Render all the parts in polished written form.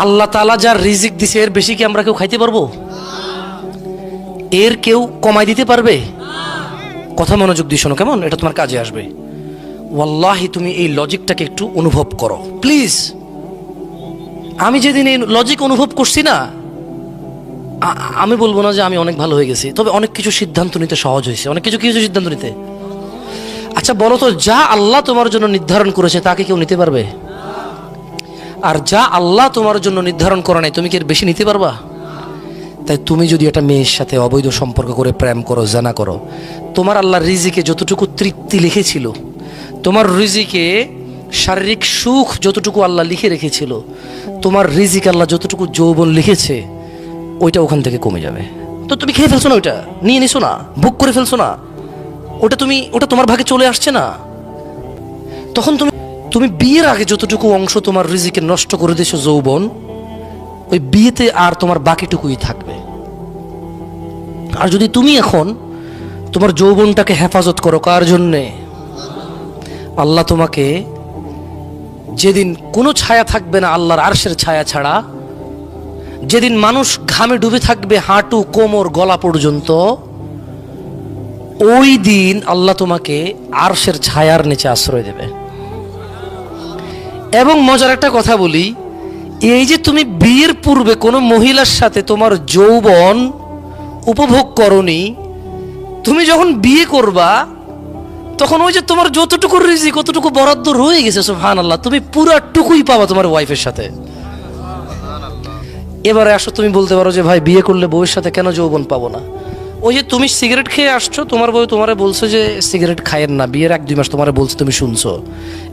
আল্লাহ তাআলা যার রিজিক দিছে এর বেশি কি আমরা কেউ খাইতে পারবো? এর কেউ কমাই দিতে পারবে? কথা মনোযোগ দিয়ে শোনো কেমন, এটা তোমার কাজে আসবে। ওয়াল্লাহি তুমি এই লজিকটাকে একটু অনুভব করো প্লিজ। আমি যেদিন এই লজিক অনুভব করছি না, আমি বলবো না যে আমি অনেক ভালো হয়ে গেছি, তবে অনেক কিছু সিদ্ধান্ত নিতে সহজ হয়েছে। অনেক কিছু কি হয়েছে সিদ্ধান্ত নিতে? আচ্ছা বলো তো, যা আল্লাহ তোমার জন্য নির্ধারণ করেছে তাকে কেউ নিতে পারবে? আর যা আল্লাহ তোমার জন্য নির্ধারণ করে নাই তুমি কি এর বেশি নিতে পারবা? তাই তুমি যদি একটা মেয়ের সাথে অবৈধ সম্পর্ক করে প্রেম করো, জানা করো, তোমার আল্লাহ রিজিকে যতটুকু তৃপ্তি লিখেছিল, তোমার রিজিকে শারীরিক সুখ যতটুকু আল্লাহ লিখে রেখেছিল, তোমার রিজিক আল্লাহ যতটুকু যৌবন লিখেছে, ওইটা ওখান থেকে কমে যাবে। তো তুমি খেয়ে ফেলছো না, ওইটা নিয়ে নিছো না, ভোগ করে ফেলছো না, ওটা তোমার ভাগে চলে আসছে না। তখন তুমি বিয়ের আগে যতটুকু অংশ তোমার রিজিকে নষ্ট করে দিয়েছো যৌবন, ওই বিয়েতে আর তোমার বাকিটুকুই থাকবে। আর যদি তুমি এখন তোমার যৌবনটাকে হেফাজত করো, কার জন্যে? আল্লাহ তোমাকে যেদিন কোনো ছায়া থাকবে না আল্লাহর আরশের ছায়া ছাড়া, যেদিন মানুষ ঘামে ডুবে থাকবে হাঁটু কোমর গলা পর্যন্ত, ওই দিন আল্লাহ তোমাকে আরশের ছায়ার নিচে আশ্রয় দেবে। এবং মজার একটা কথা বলি, এই যে তুমি বিয়ের পূর্বে কোনো মহিলার সাথে তোমার যৌবন উপভোগ করনি, তুমি যখন বিয়ে করবা তখন ওই যে তোমার যতটুকু রিজিক কতটুকু বরাদ্দ রয়ে গেছে, সুবহানাল্লাহ, তুমি পুরাটুকুই পাবা তোমার ওয়াইফের সাথে। এবারে আসো, তুমি বলতে পারো যে ভাই বিয়ে করলে বউয়ের সাথে কেন যৌবন পাবো না? ওই যে তুমি সিগারেট খেয়ে আসছো, তোমার বউ তোমারে বলছে যে সিগারেট খায়েন না, বিয়ের 1-2 মাস তোমারে বলছে, তুমি শুনছো।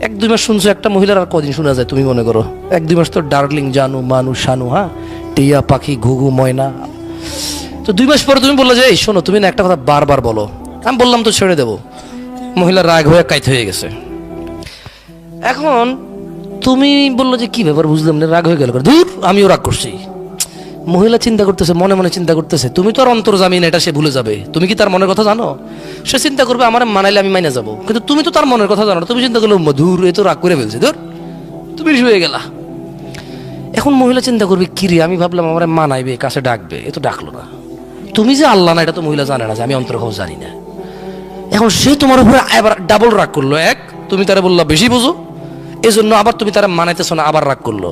1-2 মাস শুনছো, একটা মহিলার আর কদিন শোনা যায় তুমি মনে করো? 1-2 মাস তো ডার্লিং, জানু, মানু, শানু, হ্যাঁ, টিয়া পাখি, ঘুঘু, ময়না। তো 2 মাস পরে তুমি বললে যে এই শোনো, তুমি না একটা কথা বারবার বলো। আমি বললাম তো ছেড়ে দেবো। মহিলার রাগ হয়ে কাইত হয়ে গেছে। এখন তুমি বললো যে কি ব্যাপার, বুঝলাম না, রাগ হয়ে গেল, দূর আমিও রাগ করছি। মহিলা চিন্তা করতেছে, মনে মনে চিন্তা করতেছে, তুমি তো আর অন্তর্জামিন, এটা সে ভুলে যাবে। তুমি কি তার মনের কথা জানো? সে চিন্তা করবে আমার মানাইলে আমি মাইনা যাবো, কিন্তু তুমি তো তার মনের কথা জানো না। তুমি চিন্তা করলে মধুর, এ তো রাগ করে ফেলছে, ধর তুমি শুয়ে গেলা। এখন মহিলা চিন্তা করবে কি রে, আমি ভাবলাম আমার মানাইবে, কাছে ডাকবে, এ তো ডাকলো না। তুমি যে আল্লাহ না, এটা তো মহিলা জানে না যে আমি অন্তর্ভাব জানি না। এখন সে তোমার উপরে আবার ডাবল রাগ করলো। এক, তুমি তারা বললা বেশি বোঝো, এই জন্য আবার তুমি তারা মানাইতেছো না, আবার রাগ করলো।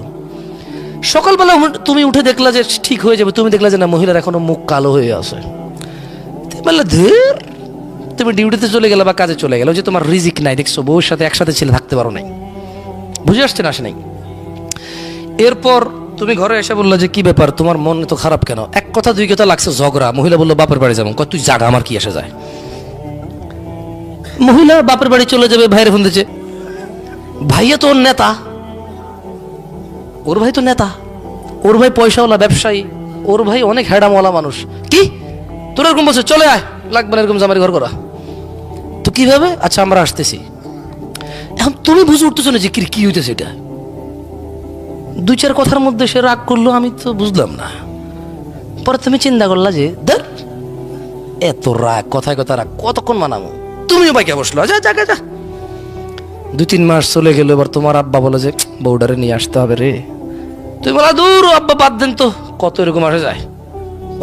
সকালবেলা তুমি উঠে দেখলা যে ঠিক হয়ে যাবে, তুমি দেখলা যে না, মহিলার এখনো মুখ কালো হয়ে আছে। বললা ধীর, তুমি ডিউটিতে চলে গেলে বা কাজে চলে গেলে, যে তোমার রিজিক নাই, দেখছো বউর সাথে একসাথে ছেলে থাকতে পারো নাই, বুঝে আসছে না? আসে নাই। এরপর তুমি ঘরে এসে বললা যে কি ব্যাপার, তোমার মন তো খারাপ কেন? 1 কথা 2 কথা লাগছে ঝগড়া। মহিলা বললো বাপের বাড়ি যাবো। তুই জাগা, আমার কি এসে যায়? মহিলা বাপের বাড়ি চলে যাবে, ভাইয়ের ফোন দিচ্ছে, ভাইয়া তো ওর নেতা, ওর ভাই তো নেতা, ওর ভাই পয়সাওয়ালা ব্যবসায়ী, ওর ভাই অনেক হ্যাডামওয়ালা মানুষ। কি তোর এরকম বলছে? চলে আয়, লাগবে না এরকম জামাই ঘর করা। তো কিভাবে? আচ্ছা আমরা আসতেছি। এখন তুমি বুঝে উঠতেছো না যে কি হইতেছে। এটা 2-4 কথার মধ্যে সে রাগ করলো, আমি তো বুঝলাম না। পরে তুমি চিন্তা করলা যে ধর এত রাগ, কথায় কথা রাগ, কতক্ষণ মানামো? তুমিও বাইকে বসলো, যা যা যা। 2-3 মাস চলে গেল। এবার তোমার আব্বা বলে যে বউডারে নিয়ে আসতে হবে রে। তুমি বলা দূর আব্বা, বাদ দেন তো, কত এরকম আসে যায়।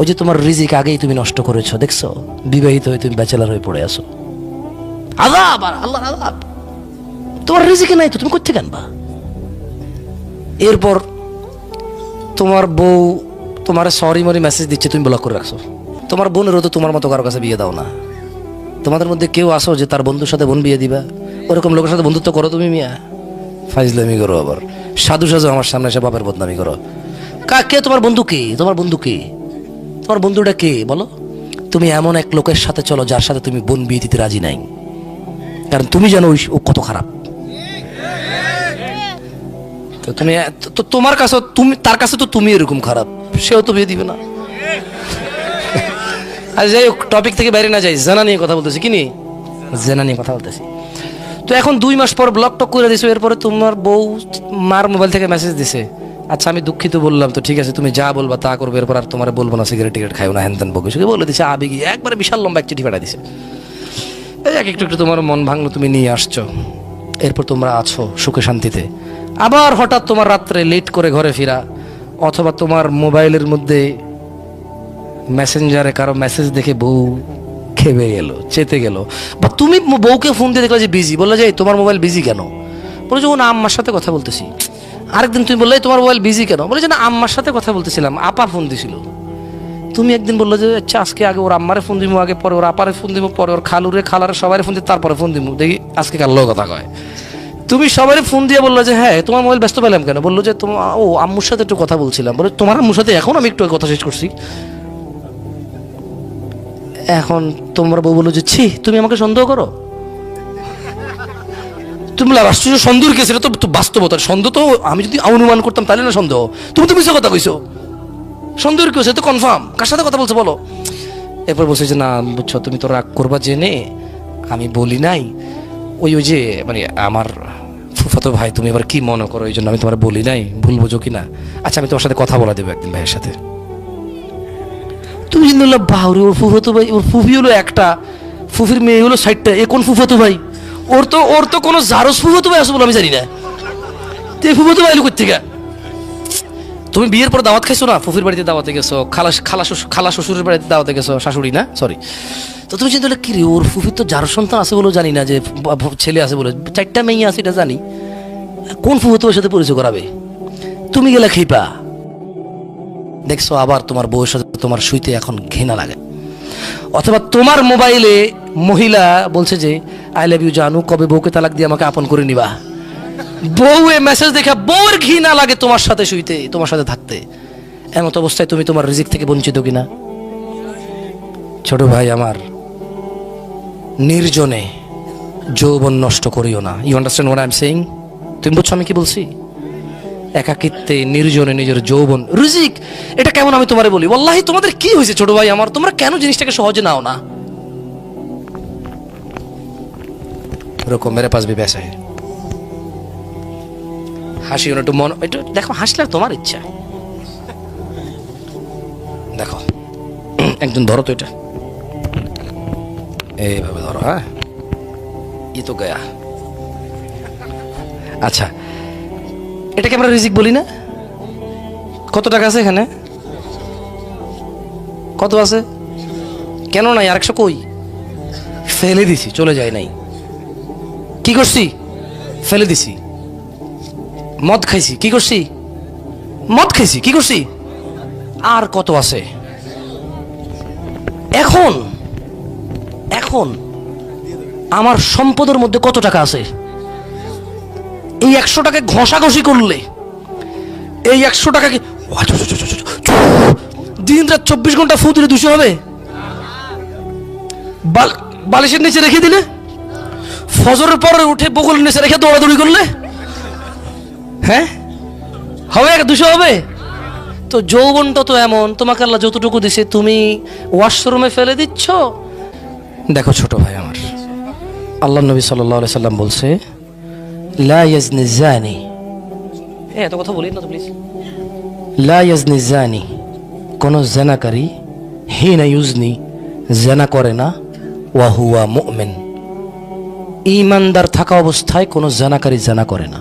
ওই যে তোমার রিজিক আগেই তুমি নষ্ট করেছো, দেখছো? বিবাহিত হয়ে তুমি ব্যাচেলার হয়ে পড়ে আসো। আযাব, আর আল্লাহর আযাব। তোমার রিজিকে নাই তো তুমি কোত্থেকে আনবা? এরপর তোমার বউ তোমার সরি মরি মেসেজ দিচ্ছে, তুমি ব্লক করে রাখছো। তোমার বোনেরও তো তোমার মতো কারো কাছে বিয়ে দাও না। তোমাদের মধ্যে কেউ আসো যে তার বন্ধুর সাথে বোন বিয়ে দিবা? ওরকম লোকের সাথে বন্ধুত্ব করো তুমি? মিয়া ফাইজলামি করো, আবার সাধু সাজু আমার সামনে এসে বাপের বদনামি করো। কে তোমার বন্ধু? কে তোমার বন্ধু? কে তোমার বন্ধুটা? কে বলো? তুমি এমন এক লোকের সাথে চলো যার সাথে তুমি বোন বিয়ে দিতে রাজি নাই, কারণ তুমি জানো ও কত খারাপ। তো তুমি তো তোমার কাছে, তুমি তার কাছে তো তুমি এরকম খারাপ, সেও তো বিয়ে দিবে না। আর যাই হোক, টপিক থেকে বাইরে না যাই, জানা নিয়ে কথা বলতেছি। কি নিয়ে? জেনা নিয়ে কথা বলতেছি। তো এখন 2 মাস পর ব্লক টক করে দিছো। এরপরে তোমার বউ মার মোবাইল থেকে মেসেজ দিছে, আচ্ছা আমি দুঃখিত বললাম, তো ঠিক আছে তুমি যা বলবা তা করবে, এরপর আর তোমার বলবো না, সিগারেট টিগারেট খাইও না, হ্যান ত্যান বকে বলে দিছে। আবেগি একবারে বিশাল লম্বা এক চিঠি পাঠাই দিছে। একটু একটু তোমার মন ভাঙলো, তুমি নিয়ে আসছো। এরপর তোমরা আছো সুখে শান্তিতে। আবার হঠাৎ তোমার রাত্রে লেট করে ঘরে ফিরা, অথবা তোমার মোবাইলের মধ্যে মেসেঞ্জারে কারো মেসেজ দেখে বউ খেপে গেল, চেতে গেল, বা তুমি বউকে ফোন দিয়ে দেখলে যে বিজি, বললে যে তোমার মোবাইল বিজি কেন? বলে যে ও না আম্মার সাথে কথা বলতেছি। আরেকদিন তুমি বললে তোমার মোবাইল বিজি কেন? বলে যে না আম্মার সাথে কথা বলতেছিলাম, আপা ফোন দিছিল। তুমি একদিন বললো যে আচ্ছা আজকে আগে ওর আম্মারে ফোন দিব, আগে পরে ওর আপারে ফোন দিব, পরে ওর খালুরে খালারে সবাই ফোন দিব, তারপরে ফোন দিব, দেখি আজকে কার লোক কথা কয়। তুমি সবাই ফোন দিয়ে বললো যে হ্যাঁ তোমার মোবাইল ব্যস্ত পেলাম কেন? বললো যে তোমার ও আম্মুর সাথে একটু কথা বলছিলাম। বলে তোমার আম্মুর সাথে এখন আমি একটু কথা শেষ করছি। এখন তোমার বউ বললো যে ছি তুমি আমাকে সন্দেহ করো। তুমি রাষ্ট্রীয় সন্দেহের কেস, এটা তো বাস্তবতার সন্দেহ। তো আমি যদি অনুমান করতাম তাহলে না সন্দেহ, তুমি তো মিশে কথা কইছো, সন্দেহের কেস তো কনফার্ম। কার সাথে কথা বলছো বলো? এরপর বলছে যে না বুঝছো তুমি তো রাগ করবা জেনে আমি বলি নাই, ওই ওই যে মানে আমার ফুফাতো ভাই, তুমি এবার কি মনে করো এই জন্য আমি তোমার বলি নাই, ভুল বোঝো কিনা? আচ্ছা আমি তোমার সাথে কথা বলা দেবো একদিন ভাইয়ের সাথে। তুমি কিন্তু বাউরি, ওর ফুফাতো ভাই, ওর ফুফি হলো একটা, ফুফির মেয়ে হলো 60টা, এ কোন ফুফাতো ভাই? ওর তো কোনো জারস ফুফাতো ভাই আছে বলে আমি জানি না। তো ফুফাতো ভাই কই থেকে? তুমি বিয়ের পর দাওয়াত খাইছো না, ফুফির বাড়িতে দাওয়াতে গেছো, খালা শ্বশুরের বাড়িতে দাওয়াতে গেছো, শাশুড়ি না সরি। তো তুমি চিন্তা করলে কি রে, ওর ফুফির তো যার সন্তান আছে বলেও জানি না, যে ছেলে আছে বলে, 4টা মেয়ে আছে এটা জানি, কোন ফুফাতো সাথে পরিচয় করাবে? তুমি গেলে খেপা দেখছো, আবার তোমার বউয়ের সাথে তোমার শুইতে এখন ঘৃণা লাগে। অথবা তোমার মোবাইলে মহিলা বলছে যে আই লাভ ইউ জানু, কবে বউকে তালাক দিয়ে আমাকে আপন করে নিবা। বউ এ মেসেজ দেখা বউর ঘৃণা লাগে তোমার সাথে শুইতে, তোমার সাথে থাকতে। এমন অবস্থায় তুমি তোমার রিজিক থেকে বঞ্চিত কিনা? ছোট ভাই আমার, নির্জনে যৌবন নষ্ট করিও না। You understand what I am saying? তুমি বুঝছো আমি কি বলছি? একাকিত্বে নির্জনে নিজের যৌবন রিজিক, এটা কেমন আমি তোমারে বলি, ওয়াল্লাহি তোমাদের কি হয়েছে ছোট ভাই আমার, তোমরা কেন জিনিসটাকে সহজে নাও না? এরকম মেরে পাশ भी ऐसा है। হাসিও না, একটু মন, একটু দেখো হাসলে তোমার ইচ্ছা। দেখো একজন ধরো তো, এটা এইভাবে ধরো, হ্যাঁ ই তো গয়া। আচ্ছা এটাকে আমরা রিজিক বলি না? কত টাকা আছে এখানে? কত আছে? কেন নাই? 100 কই? ফেলে দিছি, চলে যায় নাই। কি করছি? ফেলে দিছি। মদ খাইছি, কি করছি? মদ খাইছি, কি করছি? আর কত আছে? এখন এখন আমার সম্পদের মধ্যে কত টাকা আছে? এই 100 টাকা ঘষাঘষি করলে এই 100 টাকা কি দিন রাত 24 ঘন্টা ফু দিলে 200 হবে? বালিশের নিচে রেখে দিলে, ফজরের পরে উঠে বগলের নিচে রেখে দৌড়াদৌড়ি করলে, হ্যাঁ হবে? 200 হবে? তো যৌবনটা তো এমন, তোমাকে আল্লাহ যতটুকু দিছে তুমি ওয়াশরুমে ফেলে দিচ্ছ। দেখো ছোট ভাই আমার, আল্লাহ নবী সাল্লাল্লাহু আলাইহি সাল্লাম বলছে লা ইয়াজনি জানি, এত কথা বলি না তো প্লিজ। লা ইয়াজনি জানি, কোন জেনাকারী হিনা ইউজনি, জেনা করে না, ওয়া হুয়া মুমিন, ঈমানদার থাকা অবস্থায় কোন জেনাকারী জেনা করে না।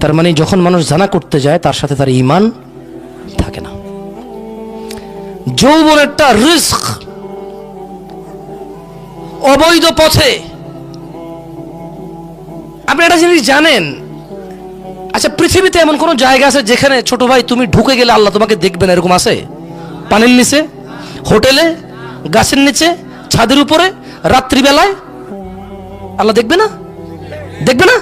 তার মানে যখন মানুষ জানা করতে যায় তার সাথে তার ঈমান থাকে না। যৌবন একটা রিস্ক, অবৈধ পথে। আপনি একটা জিনিস জানেন? আচ্ছা পৃথিবীতে এমন কোন জায়গা আছে যেখানে ছোট ভাই তুমি ঢুকে গেলে আল্লাহ তোমাকে দেখবে না? এরকম আছে? পানির নিচে, হোটেলে, গাছের নিচে, ছাদের উপরে, রাত্রিবেলায় আল্লাহ দেখবে না? দেখবে না?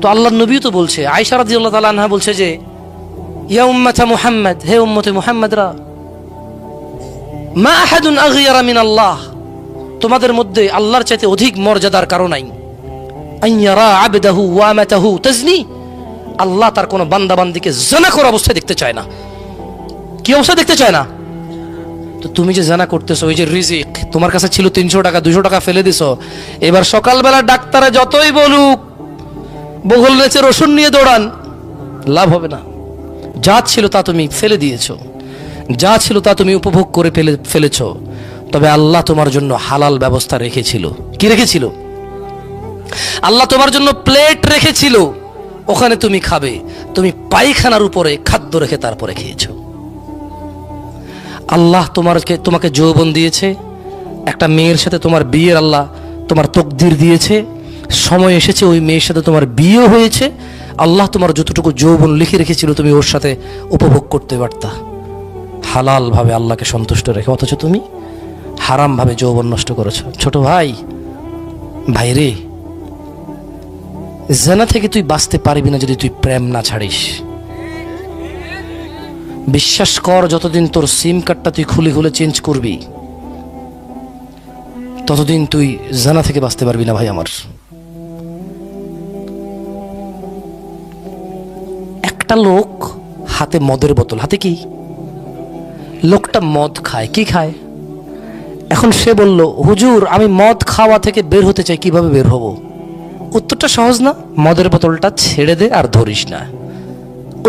তো আল্লাহর নবী তো বলছে, আয়েশা রাদিয়াল্লাহু তাআলা আনহা বলছে যে ইয়া উম্মাতা মুহাম্মদ, হে উম্মতে মুহাম্মদরা, মা আহাদুন আগয়ারা মিন আল্লাহ, তোমাদের মধ্যে আল্লাহর চাইতে অধিক মর্যাদার কারণ নাই। আইয়ারা আবদাহু ওয়া আমাতাহু তাজনি, আল্লাহ তার কোন বান্দা বান্দিকে জিনা করা অবস্থায় দেখতে চায় না। কি অবস্থা দেখতে চায় না? তো তুমি যে জানা করতেছো, ওই যে রিজিক তোমার কাছে ছিল 300 টাকা, 200 টাকা ফেলে দিছো, এবার সকালবেলা ডাক্তারে যতই বলুক বগল নেচে রসুন নিয়ে দৌড়ান, লাভ হবে না। যা ছিল তা তুমি ফেলে দিয়েছো, যা ছিল তা তুমি উপভোগ করে ফেলেছো। তবে আল্লাহ তোমার জন্য হালাল ব্যবস্থা রেখেছিল। কি রেখেছিল? আল্লাহ তোমার জন্য প্লেট রেখেছিল, ওখানে তুমি খাবে, তুমি পায়খানার উপরে খাদ্য রেখে তারপরে খেয়েছো। আল্লাহ তোমাকে যৌবন দিয়েছে, একটা মেয়ের সাথে তোমার বিয়ের আল্লাহ তোমার তকদির দিয়েছে, সময় এসেছে ওই মেয়ের সাথে তোমার বিয়ে হয়েছে। আল্লাহ তোমার যতটুকু যৌবন লিখে রেখেছিল তুমি ওর সাথে উপভোগ করতে পারতা হালাল ভাবে, আল্লাহকে সন্তুষ্ট রেখে, অথচ তুমি হারাম ভাবে যৌবন নষ্ট করেছো। ছোট ভাই, ভাইরে, জানা থেকে তুই বাঁচতে পারবি না যদি তুই প্রেম না ছাড়িস। বিশ্বাস কর, যতদিন তোর সিম কার্ডটা তুই খুলে খুলে চেঞ্জ করবি ততদিন তুই জানা থেকে বাঁচতে পারবি না ভাই আমার। একটা লোক হাতে মদের বোতল, হাতে কি, লোকটা মদ খায়, কি খায়? এখন সে বলল, হুজুর আমি মদ খাওয়া থেকে বের হতে চাই, কিভাবে বের হব? উত্তরটা সহজ না, মদের বোতলটা ছেড়ে দে আর ধরিস না।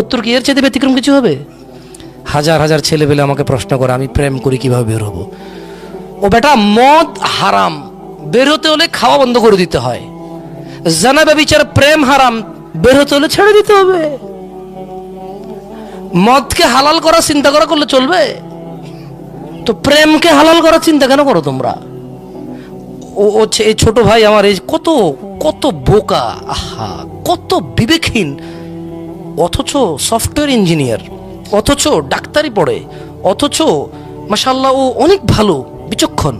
উত্তর কি এর চেয়ে ব্যতিক্রম কিছু হবে? হাজার হাজার ছেলে পেলে আমাকে প্রশ্ন করে, আমি প্রেম করি কিভাবে বের হব? ও বেটা, মদ হারাম, বের হতে হলে খাওয়া বন্ধ করে দিতে হয়। জানা ব্যভিচার, প্রেম হারাম, বের হতে হলে ছেড়ে দিতে হবে। মদকে হালাল করার চিন্তা করলে চলবে? তো প্রেমকে হালাল করার চিন্তা কেন করো তোমরা? ও এই ছোট ভাই আমার, এই কত কত বোকা, আহা কত বিবেকহীন, অথচ সফটওয়্যার ইঞ্জিনিয়ার, অথচ ডাক্তারি পড়ে, অথচ মাশাআল্লাহ ও অনেক ভালো বিচক্ষণ।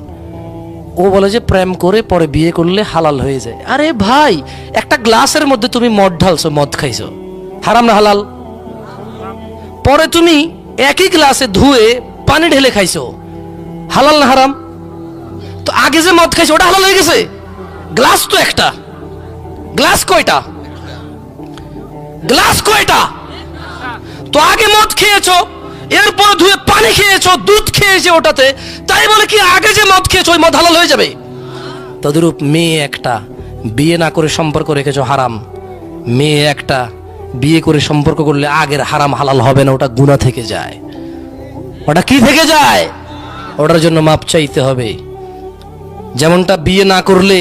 ও বলে যে প্রেম করে পরে বিয়ে করলে হালাল হয়ে যায়। আরে ভাই, একটা গ্লাসের মধ্যে তুমি মদ ঢালছো, মদ খাইছো, হারাম না হালাল? পরে তুমি একই গ্লাসে ধুয়ে পানি ঢেলে খাইছো, হালাল না হারাম? তো আগে যে মদ খাইছো ওটা হালাল হয়ে গেছে? গ্লাস তো একটা, গ্লাস কয়টা? গ্লাস কয়টা? তো আগে মদ খেয়েছো, এরপর ধুয়ে পানি খেয়েছো, দুধ খেয়েছে ওটাতে, তাই বলে কি আগে যে মদ খেয়েছো ওই মদ হালাল হয়ে যাবে? তদরূপ মেয়ে একটা, বিয়ে না করে সম্পর্ক রেখেছো, হারাম। মেয়ে একটা বিয়ে করে সম্পর্ক করলে আগের হারাম হালাল হবে না, ওটা গুনাহ থেকে যায়। ওটা কি থেকে যায়? ওটার জন্য মাপ চাইতে হবে। যেমনটা বিয়ে না করলে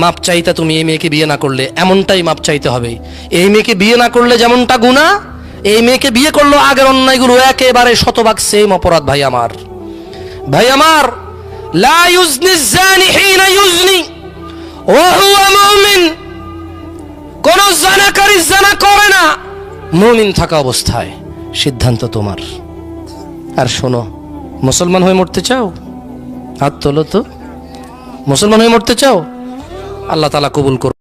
মাপ চাইতে, তুমি এই মেয়েকে বিয়ে না করলে এমনটাই মাপ চাইতে হবে। এই মেয়েকে বিয়ে না করলে যেমনটা গুনাহ, এই মেয়েকে বিয়ে করলো আগের অন্যায়গুলো একেবারে শতভাগ সেম অপরাধ। ভাই আমার, ভাই আমার, লা ইউজনি জানি হিনা ইউজনি ওয়া হুয়া মুমিন। কোন জানাকারী জানা করে না মুমিন থাকা অবস্থায়, সিদ্ধান্ত তোমার। আর শোনো, মুসলমান হয়ে মরতে চাও? হাত তোলো তো। মুসলমান হয়ে মরতে চাও? আল্লাহ তাআলা কবুল করুন।